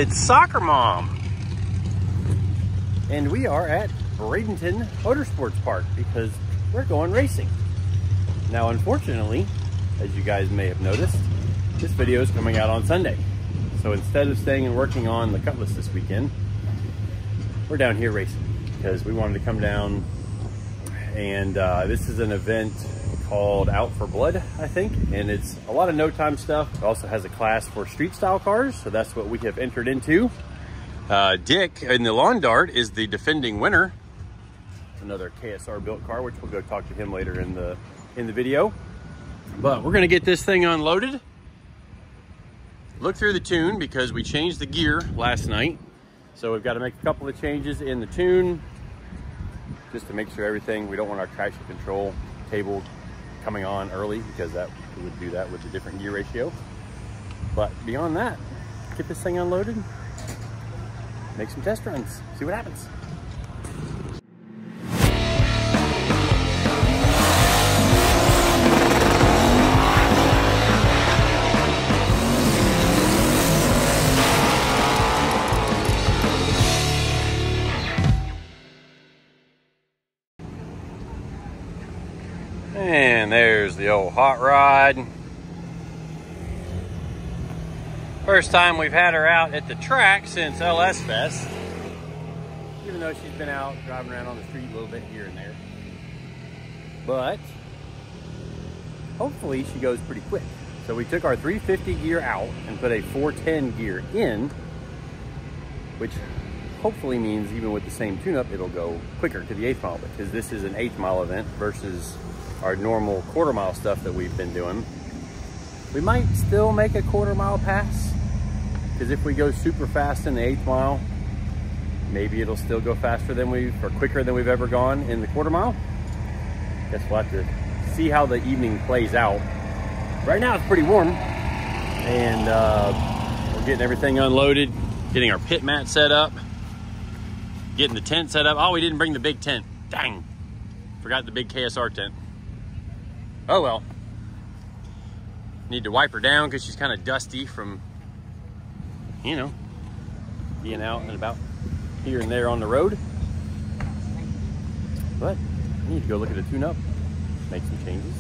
It's SoccerMom, and we are at Bradenton Motorsports Park because we're going racing. Now, unfortunately, as you guys may have noticed, this video is coming out on Sunday. So instead of staying and working on the Cutlass this weekend, we're down here racing because we wanted to come down, and this is an event called Out for Blood, I think, and it's a lot of no time stuff. It also has a class for street style cars, so that's what we have entered into. Dick in the lawn dart is the defending winner. Another KSR built car, which we'll go talk to him later in the video. But we're gonna get this thing unloaded, look through the tune because we changed the gear last night. So we've got to make a couple of changes in the tune just to make sure everything, we don't want our traction control table coming on early because that we would do that with a different gear ratio. But beyond that, get this thing unloaded, make some test runs, see what happens. And there's the old hot rod. First time we've had her out at the track since LS Fest. Even though she's been out driving around on the street a little bit here and there. But hopefully she goes pretty quick. So we took our 350 gear out and put a 410 gear in, which hopefully means even with the same tune-up, it'll go quicker to the 8th mile, because this is an 8th mile event versus our normal quarter mile stuff that we've been doing. We might still make a quarter mile pass, because if we go super fast in the 8th mile, maybe it'll still go faster than or quicker than we've ever gone in the quarter mile. Guess we'll have to see how the evening plays out. Right now it's pretty warm, and we're getting everything unloaded, getting our pit mat set up, getting the tent set up. Oh, we didn't bring the big tent. Dang, forgot the big KSR tent. Oh well. Need to wipe her down because she's kind of dusty from, you know, being out and about here and there on the road. But I need to go look at a tune-up, make some changes,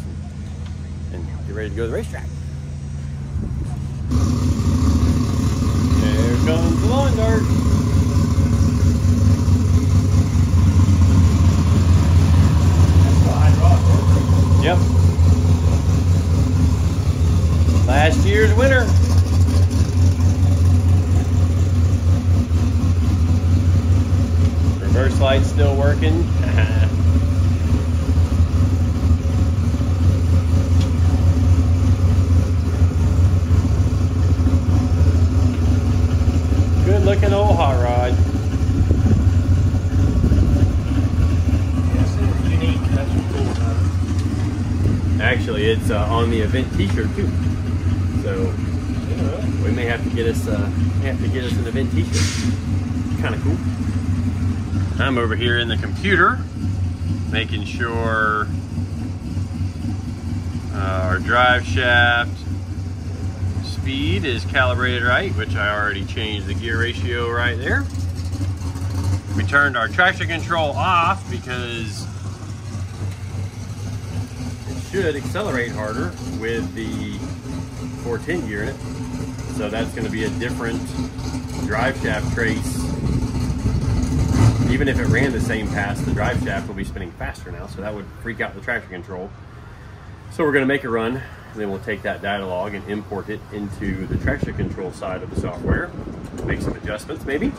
and get ready to go to the racetrack. There comes the lawn dart. Yep. Last year's winner. Reverse light's still working. Good looking old hot rod. Yes, it's unique. That's what's cool about it. Actually, it's on the event t-shirt too. So we may have to get us an event t-shirt. Kind of cool. I'm over here in the computer making sure our drive shaft speed is calibrated right, which I already changed the gear ratio right there. We turned our traction control off because it should accelerate harder with the 410 gear in it. So that's going to be a different drive shaft trace. Even if it ran the same pass, the drive shaft will be spinning faster now, so that would freak out the traction control. So we're going to make a run, and then we'll take that data log and import it into the traction control side of the software. Make some adjustments maybe.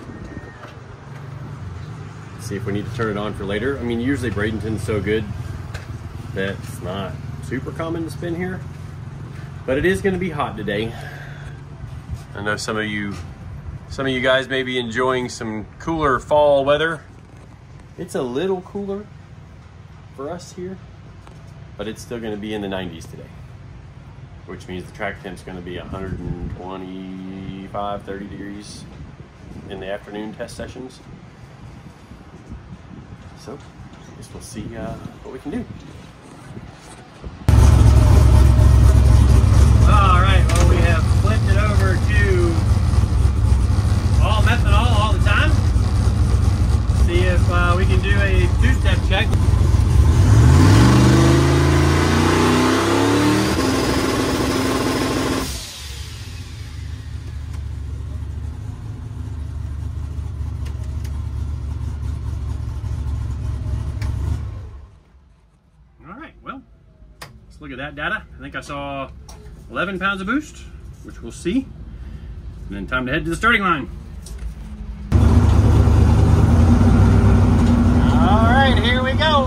See if we need to turn it on for later. I mean, usually Bradenton's so good that it's not super common to spin here. But it is going to be hot today. I know some of you guys may be enjoying some cooler fall weather. It's a little cooler for us here, but it's still going to be in the 90s today, which means the track temp's going to be 125, 30 degrees in the afternoon test sessions. So I guess we'll see what we can do. All right, well, we have flipped it over to look at that data. I think I saw 11 pounds of boost, which we'll see. And then time to head to the starting line. All right, here we go.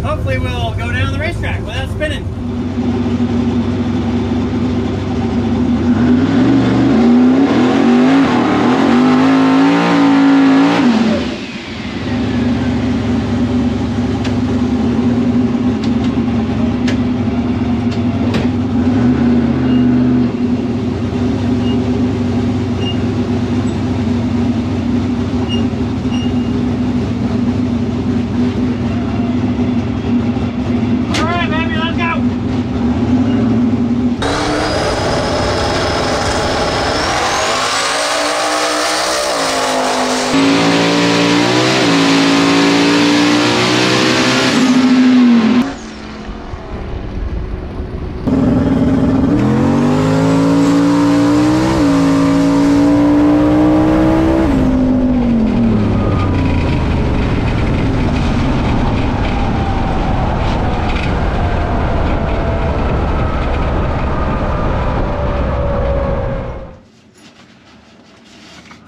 Hopefully we'll go down the racetrack without spinning.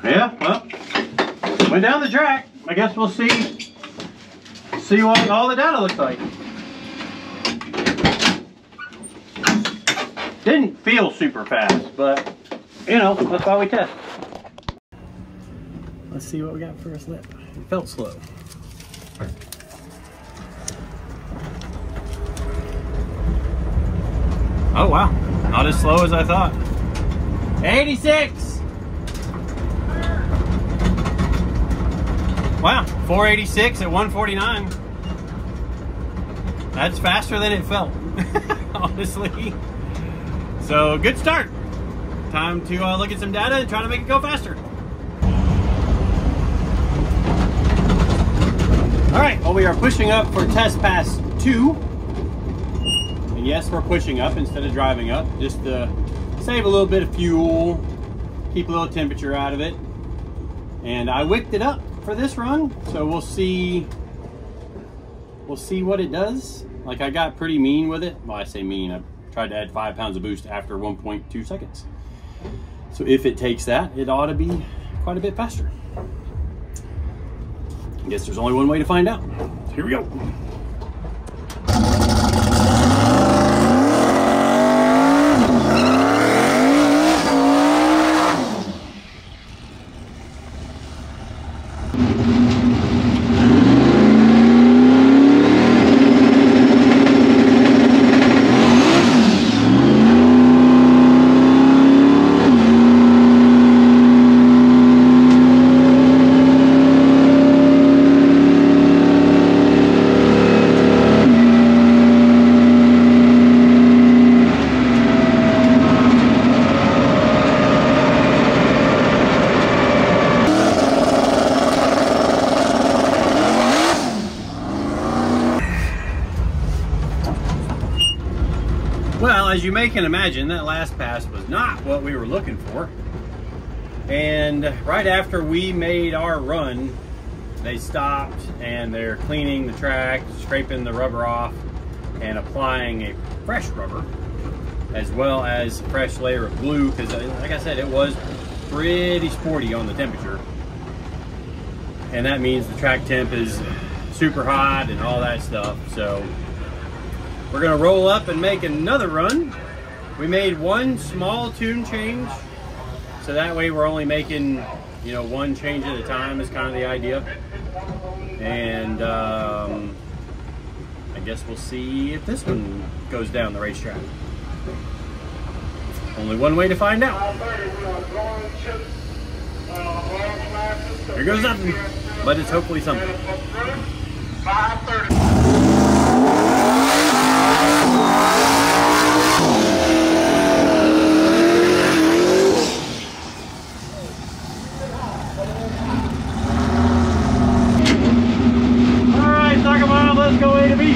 Yeah, well, went down the track. I guess we'll see what all the data looks like. Didn't feel super fast, but you know, that's why we test. Let's see what we got for a slip. It felt slow. Oh wow, not as slow as I thought. 86! Wow, 486 at 149. That's faster than it felt, honestly. So good start. Time to look at some data and try to make it go faster. All right, well, we are pushing up for test pass 2. And yes, we're pushing up instead of driving up, just to save a little bit of fuel, keep a little temperature out of it. And I wicked it up for this run, so we'll see what it does. Like, I got pretty mean with it. Well, I say mean, I tried to add 5 pounds of boost after 1.2 seconds. So if it takes that, it ought to be quite a bit faster. I guess there's only one way to find out. Here we go. Well, as you may can imagine, that last pass was not what we were looking for. And right after we made our run, they stopped and they're cleaning the track, scraping the rubber off, and applying a fresh rubber, as well as a fresh layer of glue, because like I said, it was pretty sporty on the temperature. And that means the track temp is super hot and all that stuff. So we're gonna roll up and make another run. We made one small tune change, so that way we're only making, you know, one change at a time is kind of the idea. And I guess we'll see if this one goes down the racetrack. Only one way to find out. Here goes nothing, but it's hopefully something. 5:30. Alright, SoccerMom, let's go A to B.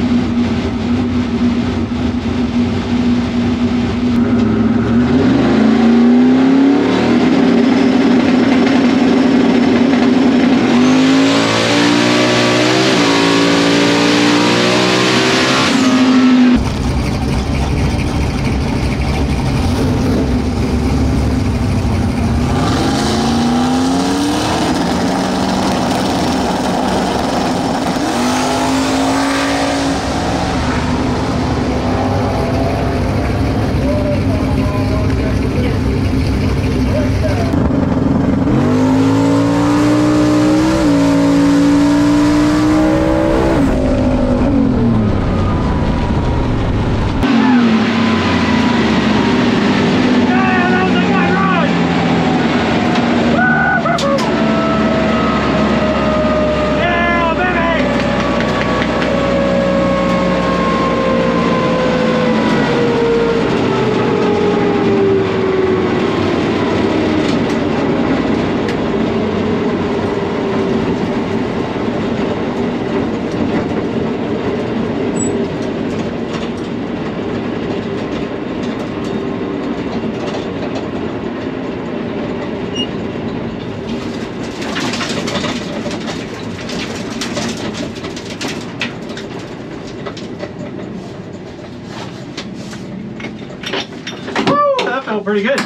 pretty good.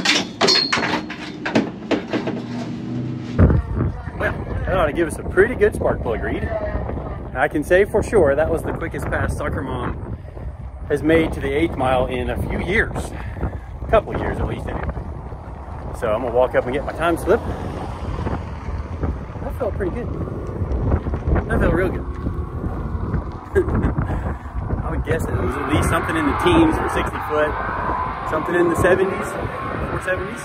Well, that ought to give us a pretty good spark plug read. I can say for sure that was the quickest pass SoccerMom has made to the 8th mile in a few years. A couple of years at least anyway. So I'm gonna walk up and get my time slip. That felt pretty good. That felt real good. I would guess it was at least something in the teens for 60 foot, something in the 70s, 470s,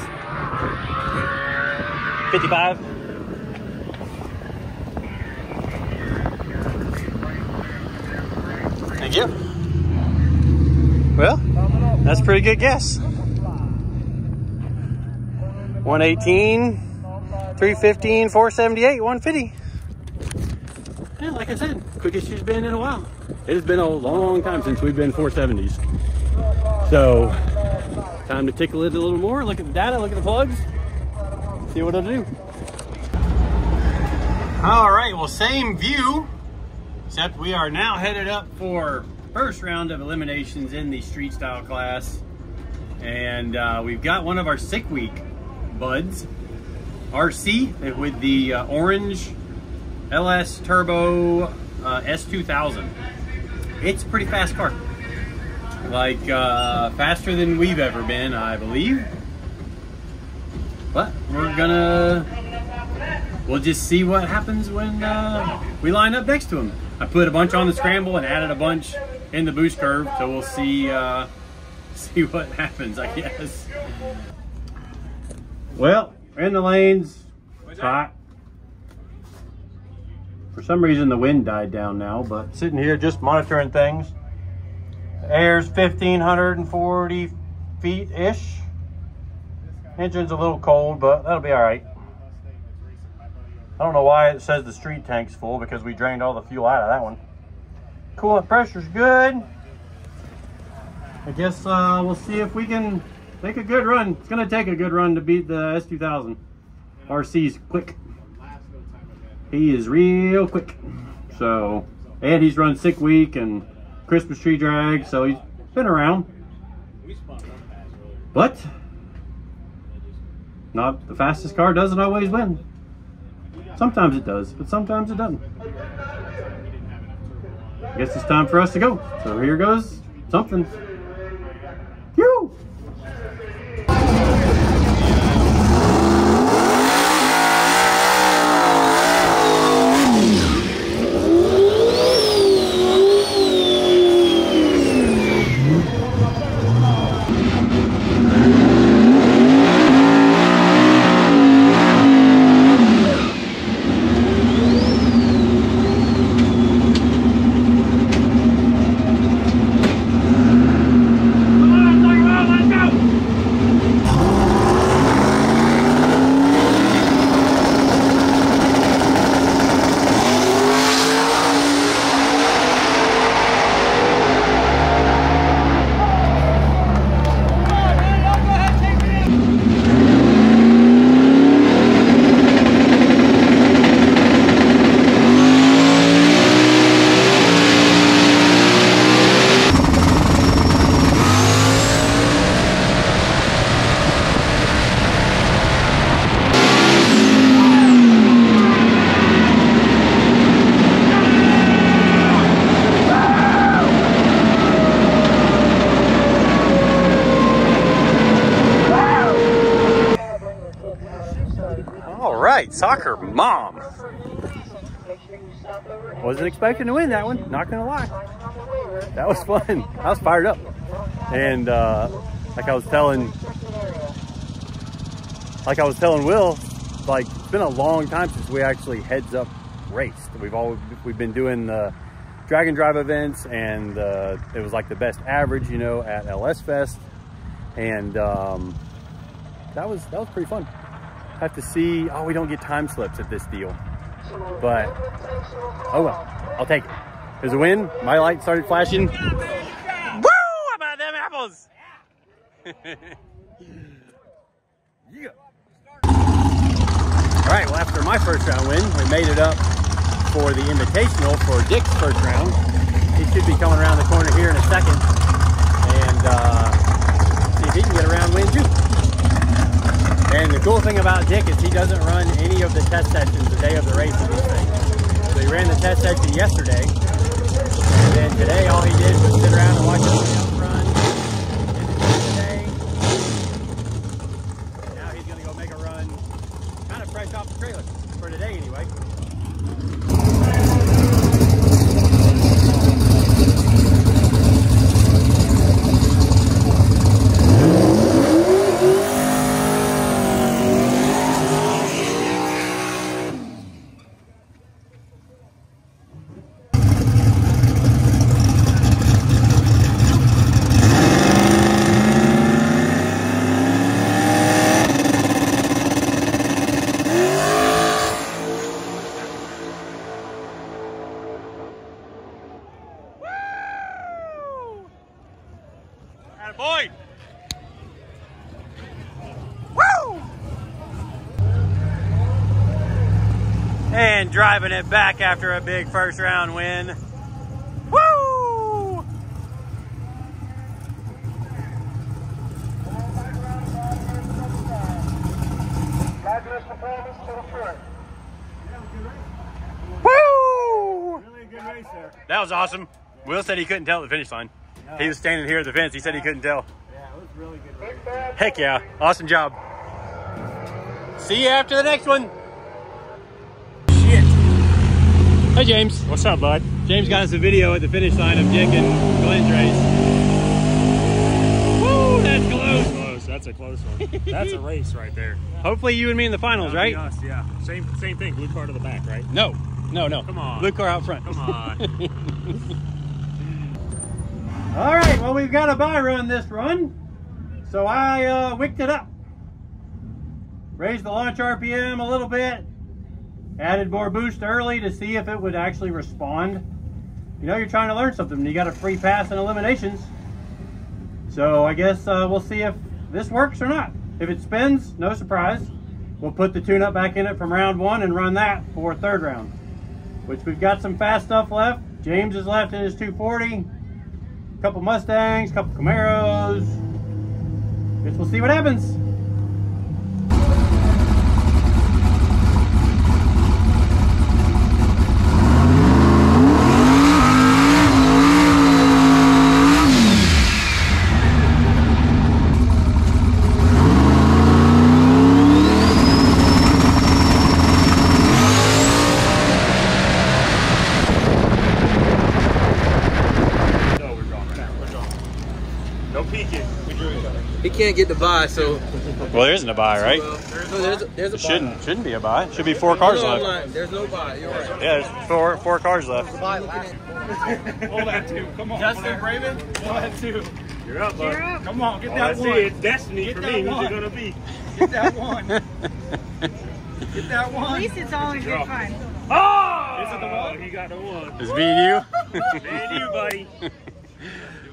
55. Thank you. Well, that's a pretty good guess. 118, 315, 478, 150. Yeah, like I said, quickest she's been in a while. It has been a long time since we've been 470s. So, time to tickle it a little more, look at the data, look at the plugs, see what it'll do. All right, well, same view, except we are now headed up for first round of eliminations in the street style class. And we've got one of our sick week buds, RC, with the orange LS Turbo S2000. It's a pretty fast car. Like faster than we've ever been, I believe. But we'll just see what happens when we line up next to him. I put a bunch on the scramble and added a bunch in the boost curve, so we'll see see what happens, I guess. Well, we're in the lanes. It's hot. For some reason the wind died down now, but sitting here just monitoring things. The air's 1,540 feet-ish. Engine's a little cold, but that'll be all right. I don't know why it says the street tank's full, because we drained all the fuel out of that one. Coolant pressure's good. I guess we'll see if we can make a good run. It's gonna take a good run to beat the S2000. RC's quick. He is real quick. So, and he's run sick week and Christmas tree drag, so he's been around. But not the fastest car doesn't always win. Sometimes it does, but sometimes it doesn't. I guess it's time for us to go. So here goes something. Phew! SoccerMom. Wasn't expecting to win that one, not gonna lie. That was fun. I was fired up. And like I was telling Will, like it's been a long time since we actually heads up raced. We've been doing the drag and drive events, and it was like the best average, you know, at LS Fest, and that was pretty fun. Have to see. Oh, we don't get time slips at this deal, but oh well, I'll take it. There's a win. My light started flashing. Woo! How about them apples? Yeah. All right. Well, after my first round win, we made it up for the invitational for Dick's first round. He should be coming around the corner here in a second, and see if he can get a round win too. And the cool thing about Dick is he doesn't run any of the test sessions the day of the race of these things. So he ran the test session yesterday, and then today all he did was sit around and watch everybody else run. Today, and now he's going to go make a run, kind of fresh off the trailer, for today anyway. Boy! Woo! And driving it back after a big first round win. Woo! Woo! Really good race there. That was awesome. Will said he couldn't tell at the finish line. No. He was standing here at the fence. He said he couldn't tell. Yeah, it was really good race. Heck yeah. Awesome job. See you after the next one. Shit. Hey, James. What's up, bud? James got us a video at the finish line of Dick and Glenn's race. Woo, that's close. Close. That's a close one. That's a race right there. Hopefully you and me in the finals, right? Us, yeah. Same thing. Blue car to the back, right? No. Come on. Blue car out front. Come on. All right, well, we've got a buy run this run, so I wicked it up. Raised the launch RPM a little bit, added more boost early to see if it would actually respond. You know, you're trying to learn something. You got a free pass in eliminations. So I guess we'll see if this works or not. If it spins, no surprise. We'll put the tune-up back in it from round 1 and run that for third round, which we've got some fast stuff left. James is left in his 240. Couple Mustangs, couple Camaros. Guess we'll see what happens. He can't get the buy, so. Well, there isn't a buy, right? Well, there's a buy. Shouldn't be a buy. Should be 4 cars left. There's no buy. You're right. Yeah, there's four cars left. Hold that 2. Come on. Justin Braven. Hold that 2. You're up, bud. Come on, get that 1. It's destiny for me. Who's it gonna be? Get that 1. Get that 1. At least it's always good fun. Oh! Is it the 1? He got the 1. It's me and you. Me and you, buddy.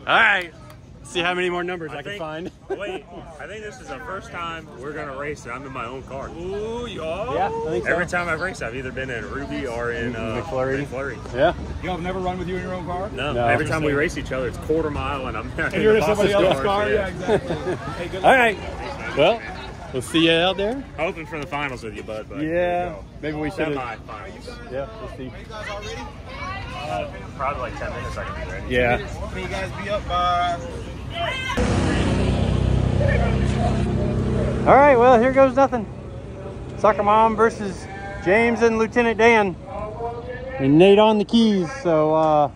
All right. See how many more numbers I can find. Wait, I think this is the first time we're gonna race it. I'm in my own car. Ooh, y'all. Yeah, I think so. Every time I've raced, I've either been in Ruby or in McFlurry. Yeah. You have never run with you in your own car? No. Every time we race each other, it's quarter mile, and I'm and you're in somebody else's car. Yeah, exactly. Hey, good luck. All right. Well, we'll see you out there. Hoping for the finals with you, bud. But yeah. Maybe we should. Semi-finals. Yeah. We'll see. Are you guys all ready? Probably like 10 minutes. I can be ready. Yeah. Can you guys be up by? All right, well, here goes nothing. SoccerMom versus James and Lieutenant Dan. And Nate on the keys, so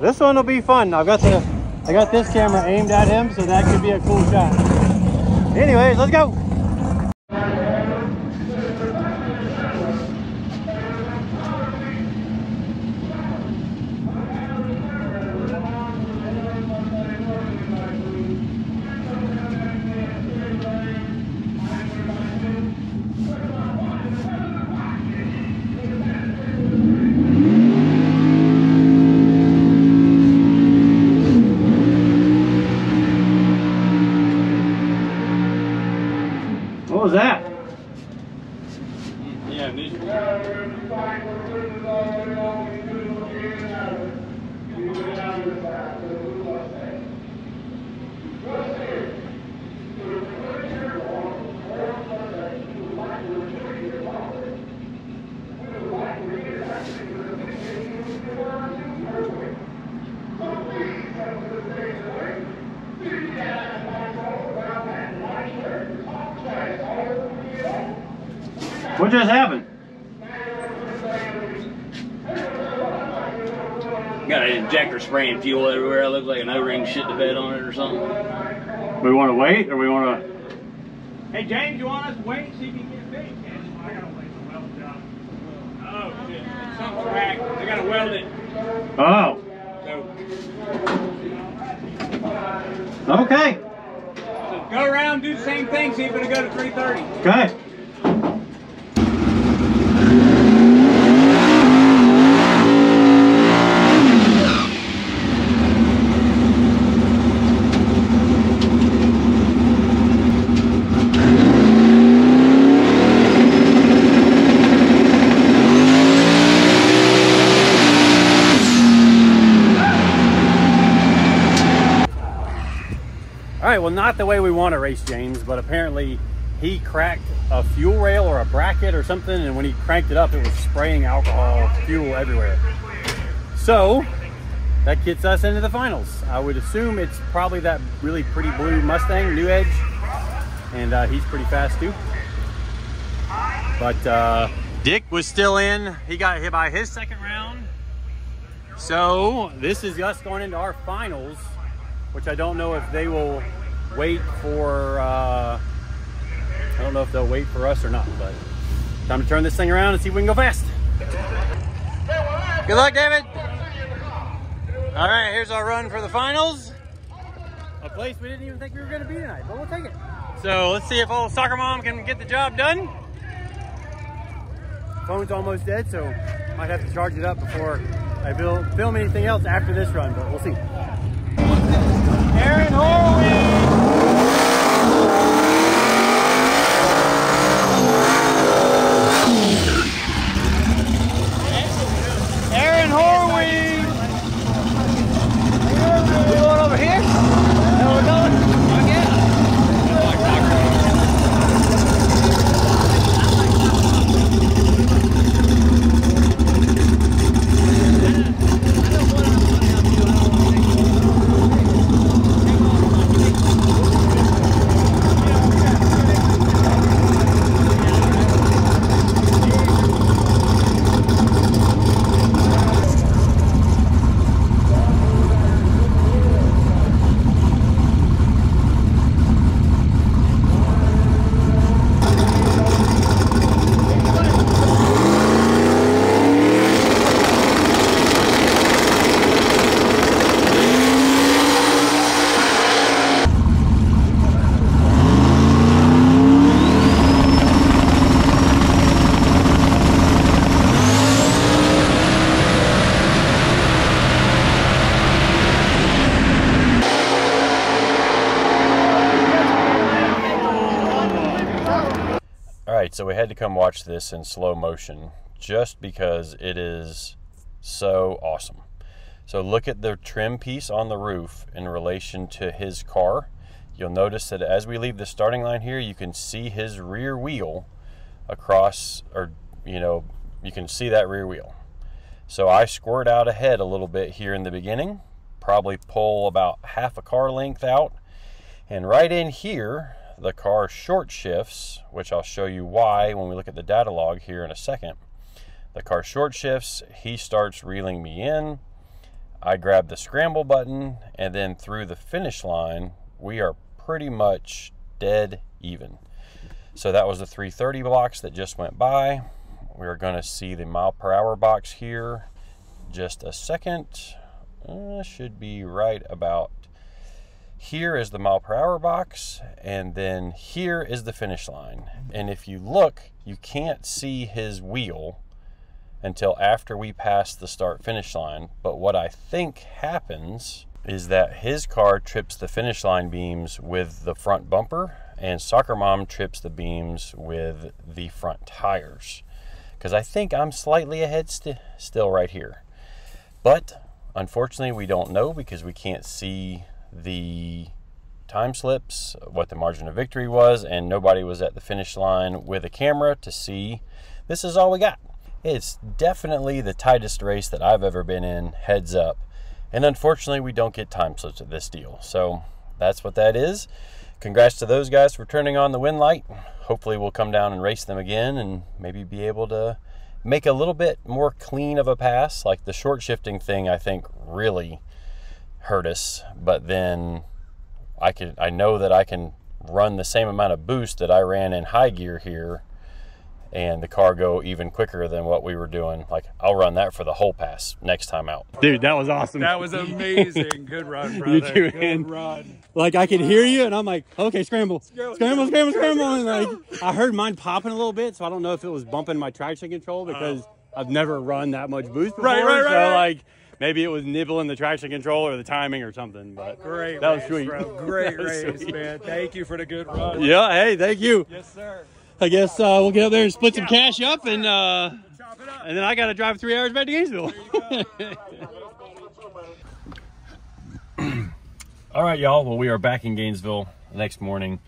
this one will be fun. I got this camera aimed at him, so that could be a cool shot. Anyways, let's go. What just happened? Got an injector spraying fuel everywhere. It looks like an O-ring shit the bed on it or something. We want to wait, or we want to... Hey James, you want us to wait and see if you can get it fixed? I gotta wait for weld job. Oh shit, something's cracked. I gotta weld it. Oh. So. Okay. So go around, do the same thing, see if it'll go to 330. Okay. All right, well, not the way we want to race James, but apparently he cracked a fuel rail or a bracket or something, and when he cranked it up, it was spraying alcohol fuel everywhere. So that gets us into the finals. I would assume it's probably that really pretty blue Mustang, New Edge, and he's pretty fast too. But Dick was still in. He got hit by his second round. So this is us going into our finals, which I don't know if they will wait for, I don't know if they'll wait for us or not, but time to turn this thing around and see if we can go fast. Good luck, David. All right, here's our run for the finals. A place we didn't even think we were gonna be tonight, but we'll take it. So let's see if old SoccerMom can get the job done. Phone's almost dead, so might have to charge it up before I film anything else after this run, but we'll see. Aaron Horween! Aaron Horween! We going over here? No, we're going. Again. So we had to come watch this in slow motion just because it is so awesome. So look at the trim piece on the roof in relation to his car. You'll notice that as we leave the starting line here, you can see his rear wheel across, or you can see that rear wheel. So I squirt out ahead a little bit here in the beginning, probably pull about half a car length out, and right in here the car short shifts, which I'll show you why when we look at the data log here in a second. The car short shifts, he starts reeling me in, I grab the scramble button, and then through the finish line we are pretty much dead even. So that was the 330 box that just went by. We're going to see the mile/hour box here just a second. Should be right about here is the mile/hour box, and then here is the finish line. And if you look, you can't see his wheel until after we pass the start finish line. But what I think happens is that his car trips the finish line beams with the front bumper, and SoccerMom trips the beams with the front tires. Because I think I'm slightly ahead still right here. But unfortunately we don't know because we can't see the time slips, what the margin of victory was, and nobody was at the finish line with a camera to see. This is all we got. It's definitely the tightest race that I've ever been in, heads up. And unfortunately we don't get time slips at this deal. So that's what that is. congrats to those guys for turning on the wind light. Hopefully we'll come down and race them again and maybe be able to make a little bit more clean of a pass. Like the short shifting thing, I think really hurt us, but then I know that I can run the same amount of boost that I ran in high gear here and the car go even quicker than what we were doing. Like, I'll run that for the whole pass next time out. Dude, that was awesome. That was amazing. Good run, brother. You too, Good man. run. Like, I could hear you, and I'm like, okay, scramble. And like, I heard mine popping a little bit, so I don't know if it was bumping my traction control because I've never run that much boost before. Right. Like, maybe it was nibbling the traction control or the timing or something. But great, that was sweet. Bro. Great race, sweet. Man. Thank you for the good run. Yeah, hey, thank you. Yes, sir. I guess we'll get up there and split some cash up, and then I got to drive 3 hours back to Gainesville. All right, y'all. Well, we are back in Gainesville the next morning.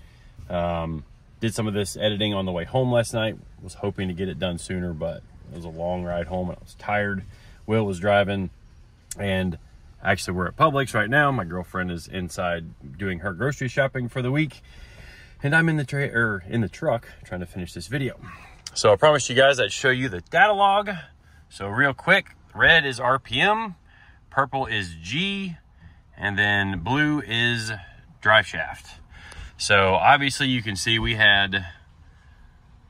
Did some of this editing on the way home last night. Was hoping to get it done sooner, but it was a long ride home, and I was tired. Will was driving, and actually we're at Publix right now. My girlfriend is inside doing her grocery shopping for the week. And I'm in the truck trying to finish this video. So I promised you guys I'd show you the data log. So real quick, red is RPM, purple is G, and then blue is drive shaft. So obviously you can see we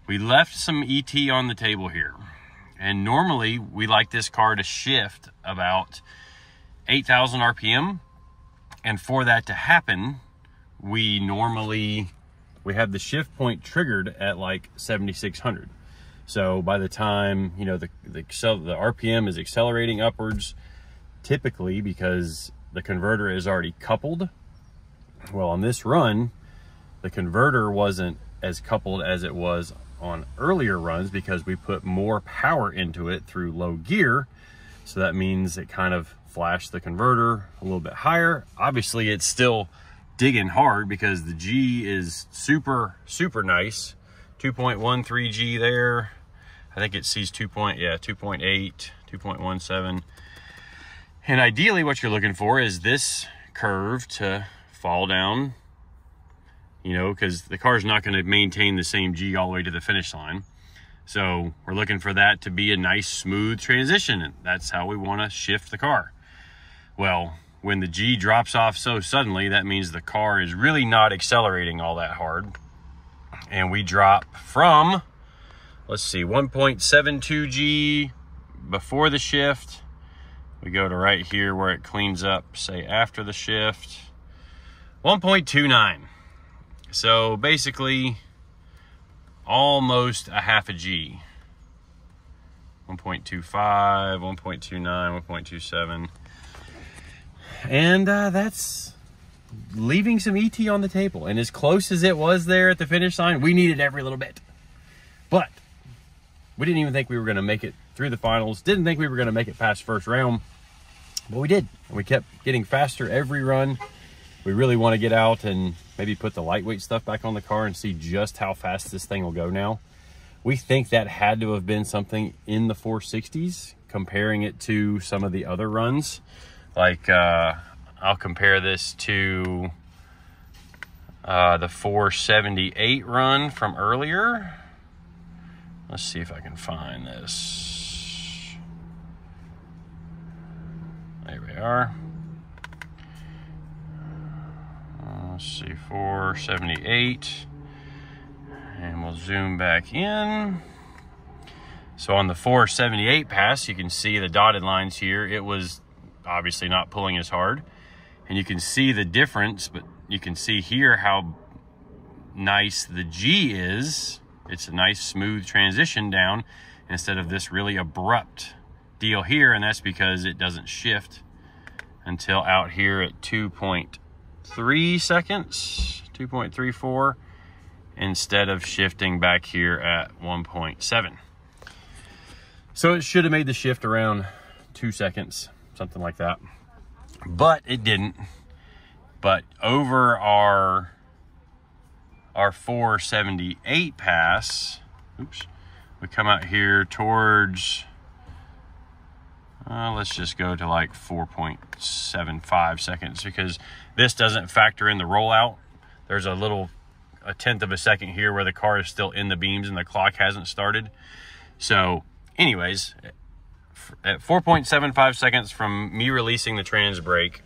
left some ET on the table here. And normally we like this car to shift about 8,000 RPM. And for that to happen, we have the shift point triggered at like 7,600. So by the time, you know, the RPM is accelerating upwards, typically because the converter is already coupled. Well, on this run, the converter wasn't as coupled as it was on earlier runs because we put more power into it through low gear. So that means it kind of flashed the converter a little bit higher. Obviously, it's still digging hard because the G is super nice. 2.13 G there. I think it sees 2.8, 2.17. And ideally what you're looking for is this curve to fall down, you know, because the car's not going to maintain the same G all the way to the finish line. So we're looking for that to be a nice smooth transition, and that's how we want to shift the car. Well, when the G drops off so suddenly, that means the car is really not accelerating all that hard. And we drop from, let's see, 1.72 G before the shift. We go to right here where it cleans up, say after the shift, 1.29. So basically almost a half a G. 1.25, 1.29, 1.27. And that's leaving some ET on the table. And as close as it was there at the finish line, we needed every little bit. But we didn't even think we were going to make it through the finals. Didn't think we were going to make it past first round. But we did. And we kept getting faster every run. We really want to get out and maybe put the lightweight stuff back on the car and see just how fast this thing will go now. We think that had to have been something in the 460s, comparing it to some of the other runs. Like, I'll compare this to the 478 run from earlier. Let's see if I can find this. There we are. Let's see, 478. And we'll zoom back in. So on the 478 pass, you can see the dotted lines here. It was obviously not pulling as hard, and you can see the difference, but you can see here how nice the G is. It's a nice smooth transition down instead of this really abrupt deal here, and that's because it doesn't shift until out here at 2.3 seconds, 2.34, instead of shifting back here at 1.7. So it should have made the shift around 2 seconds, something like that, but it didn't. But over our 478 pass, oops, we come out here towards, let's just go to like 4.75 seconds, because this doesn't factor in the rollout. There's a tenth of a second here where the car is still in the beams and the clock hasn't started. So anyways, at 4.75 seconds from me releasing the trans brake,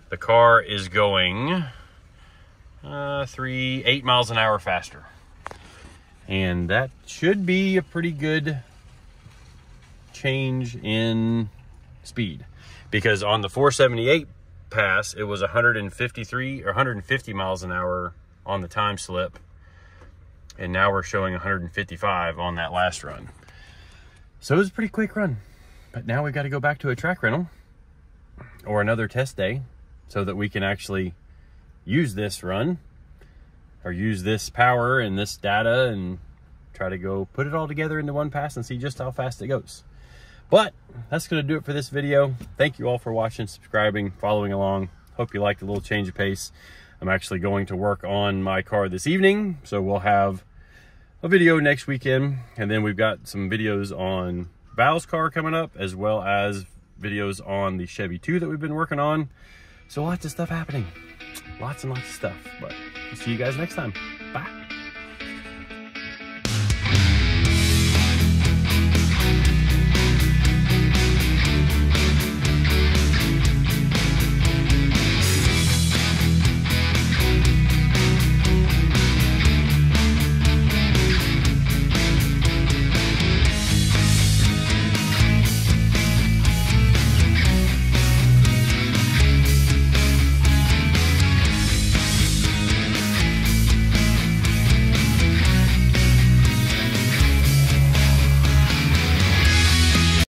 the car is going 8 miles an hour faster. And that should be a pretty good change in speed, because on the 478 pass, it was 153 or 150 miles an hour on the time slip. And now we're showing 155 on that last run. So it was a pretty quick run. But now we got to go back to a track rental or another test day so that we can actually use this run or use this power and this data and try to go put it all together into one pass and see just how fast it goes. But that's going to do it for this video. Thank you all for watching, subscribing, following along. Hope you liked the little change of pace. I'm actually going to work on my car this evening, so we'll have a video next weekend, and then we've got some videos on Val's car coming up, as well as videos on the Chevy 2 that we've been working on. So lots of stuff happening. Lots and lots of stuff. But we'll see you guys next time. Bye.